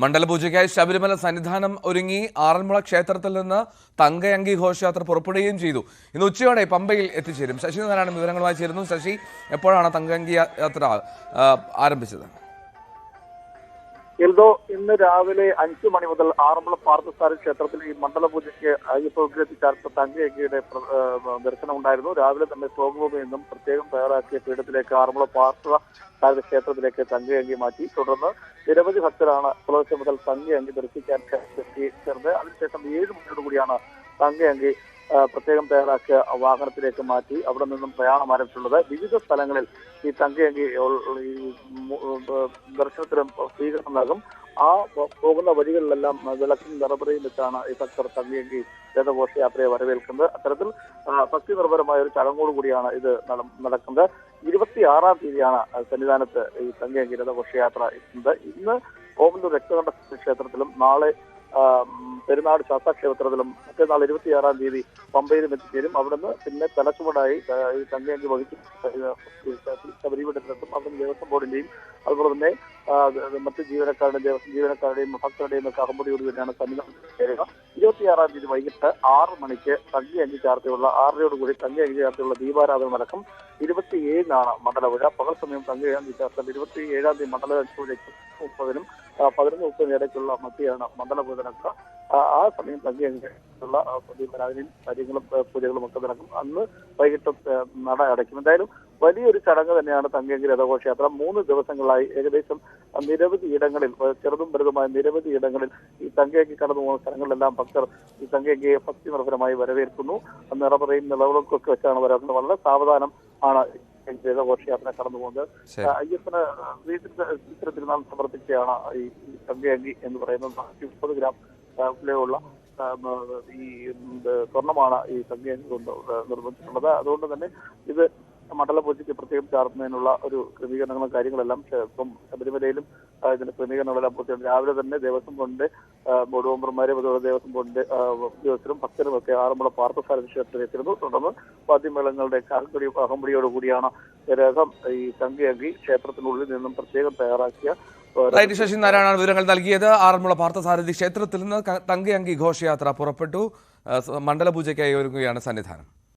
മണ്ഡലപൂജയ്ക്കായി ശബരിമല സന്നിധാനം ഒരുങ്ങി ആറന്മുള ക്ഷേത്രത്തിൽ നിന്ന് തങ്കയങ്കി ഘോഷയാത്ര പുറപ്പെടുകയും ചെയ്തു. ഇന്ന് ഉച്ചയോടെ പമ്പയിൽ എത്തിച്ചേരും. ശശിനാരായണൻ വിവരങ്ങളുമായി ചേരുന്നു. ശശി, എപ്പോഴാണ് തങ്കയങ്കി യാത്ര ആരംഭിച്ചത്? ഇന്ന് രാവിലെ 5 മണി മുതൽ ആറന്മുള പാർത്ഥസാരഥി ക്ഷേത്രത്തിൽ ഈ മണ്ഡലപൂജയ്ക്ക് അയ്യപ്പവിഗ്രഹത്തിച്ചാർത്ത തങ്കയങ്കിയുടെ ദർശനം ഉണ്ടായിരുന്നു. രാവിലെ തന്നെ സ്വാഗതഭൂമിയിൽ നിന്നും പ്രത്യേകം തയ്യാറാക്കിയ പീഠത്തിലേക്ക് ആറന്മുള പാർത്ഥസാരഥി ക്ഷേത്രത്തിലേക്ക് തങ്കയങ്കി മാറ്റി. തുടർന്ന് നിരവധി ഭക്തരാണ് പുലർച്ചെ മുതൽ തങ്കയങ്കി ദർശിക്കാൻ ചേർന്നത്. അതിനുശേഷം 7 മണിയോടുകൂടിയാണ് തങ്കയങ്കി പ്രത്യേകം തയ്യാറാക്കിയ വാഹനത്തിലേക്ക് മാറ്റി അവിടെ നിന്നും പ്രയാണം ആരംഭിച്ചുള്ളത്. വിവിധ സ്ഥലങ്ങളിൽ ഈ തങ്കയങ്കി ദർശനത്തിനും സ്വീകരണം നൽകും. ആ പോകുന്ന വഴികളിലെല്ലാം വിളക്കും നിറപറയും വെച്ചാണ് ഈ ഭക്തർ തങ്കയങ്കി രഥഘോഷയാത്രയെ വരവേൽക്കുന്നത്. അത്തരത്തിൽ ഭക്തി നിർഭരമായ ഒരു ചടങ്ങോടുകൂടിയാണ് ഇത് നടക്കുന്നത്. 26-ാം തീയതിയാണ് സന്നിധാനത്ത് ഈ തങ്കയങ്കി രഥഘോഷയാത്ര എത്തുന്നത്. ഇന്ന് ഓമല്ലൂർ രക്തകണ്ഠ ക്ഷേത്രത്തിലും നാളെ പെരുന്നാട് ശാസ്താക്ഷേത്രത്തിലും മറ്റന്നാൾ 26-ാം തീയതി പമ്പയിലും എത്തിച്ചേരും. അവിടുന്ന് പിന്നെ തലച്ചുമടായി ഈ തങ്കയങ്കി വഹിച്ച് ശബരിമലയിലെത്തും. അവിടുന്ന് ദേവസ്വം ബോർഡിന്റെയും അതുപോലെ തന്നെ മറ്റ് ജീവനക്കാരുടെയും ദേവസ്വം ജീവനക്കാരുടെയും ഭക്തരുടെയും ഒക്കെ അകമ്പടിയോട് തന്നെയാണ് സന്നിധാനം ചേരുക. 26-ാം തീയതി വൈകിട്ട് 6 മണിക്ക് തങ്കയങ്കി ചാർത്തിയുള്ള 6:30 തങ്കയങ്കി ചാർത്തിയുള്ള ദീപാരാധന നടക്കും. 27-നാണ് മണ്ഡലപൂജ. പകൽ സമയം തങ്കയങ്കി ചാർത്തൽ. 27-ാം തീയതി മണ്ഡലപൂജയ്ക്ക് 30-നും 11:30 ഇടയ്ക്കുള്ള മധ്യയാണ് മണ്ഡലപൂജ നടക്കുക. ആ സമയം തങ്കയങ്കിയുള്ള ദീപാരാധനയും കാര്യങ്ങളും പൂജകളും ഒക്കെ നടക്കും. അന്ന് വൈകിട്ട് നട അടയ്ക്കും. എന്തായാലും വലിയൊരു ചടങ്ങ് തന്നെയാണ് തങ്കയങ്കി രഥഘോഷയാത്ര. 3 ദിവസങ്ങളായി ഏകദേശം നിരവധി ഇടങ്ങളിൽ, ചെറുതും വലുതുമായ നിരവധി ഇടങ്ങളിൽ ഈ തങ്കയങ്കി കടന്നു പോകുന്ന സ്ഥലങ്ങളിലെല്ലാം ഭക്തർ ഈ തങ്കയങ്കിയെ ഭക്തി നിർഭരമായി വരവേൽക്കുന്നു. നിറപറയും നിലവിളക്കൊക്കെ വെച്ചാണ് വരവേൽക്കുന്നത്. വളരെ സാവധാനം ആണ് രഥഘോഷയാത്ര കടന്നു പോകുന്നത്. അയ്യപ്പന് തിരുനാൾ സമർപ്പിച്ചാണ് ഈ തങ്കയങ്കി എന്ന് പറയുന്നത്. 30 ഗ്രാം ഉള്ള ഈ സ്വർണമാണ് ഈ തങ്കയങ്കി കൊണ്ട് നിർമ്മിച്ചിട്ടുള്ളത്. അതുകൊണ്ട് തന്നെ ഇത് മണ്ഡലപൂജയ്ക്ക് പ്രത്യേകം ചാർത്തുന്നതിനുള്ള ഒരു ക്രമീകരണങ്ങളും കാര്യങ്ങളെല്ലാം ഇപ്പം ശബരിമലയിലും ഇതിന്റെ ക്രമീകരണങ്ങളെല്ലാം പൂർത്തിയാണ്. രാവിലെ തന്നെ ദേവസ്വം ബോർഡിന്റെ ബോർഡ് മെമ്പർമാരും അതുപോലെ ദേവസ്വം ബോർഡിന്റെ ഉദ്യോഗസ്ഥരും ഭക്തരും ഒക്കെ ആറന്മുള പാർത്ഥസാരഥി ക്ഷേത്രത്തിൽ എത്തിയിരുന്നു. തുടർന്ന് വാദ്യമേളങ്ങളുടെ അകമ്പടിയോടുകൂടിയാണ് രഥം ഈ തങ്കയങ്കി ക്ഷേത്രത്തിനുള്ളിൽ നിന്നും പ്രത്യേകം തയ്യാറാക്കിയ ശശിനാരായണ വിവരങ്ങൾ നൽകിയത്. ആറന്മുള പാർത്ഥസാരഥി ക്ഷേത്രത്തിൽ നിന്ന് തങ്കയങ്കി ഘോഷയാത്ര പുറപ്പെട്ടു. മണ്ഡലപൂജയ്ക്കായി ഒരുങ്ങുകയാണ് സന്നിധാനം.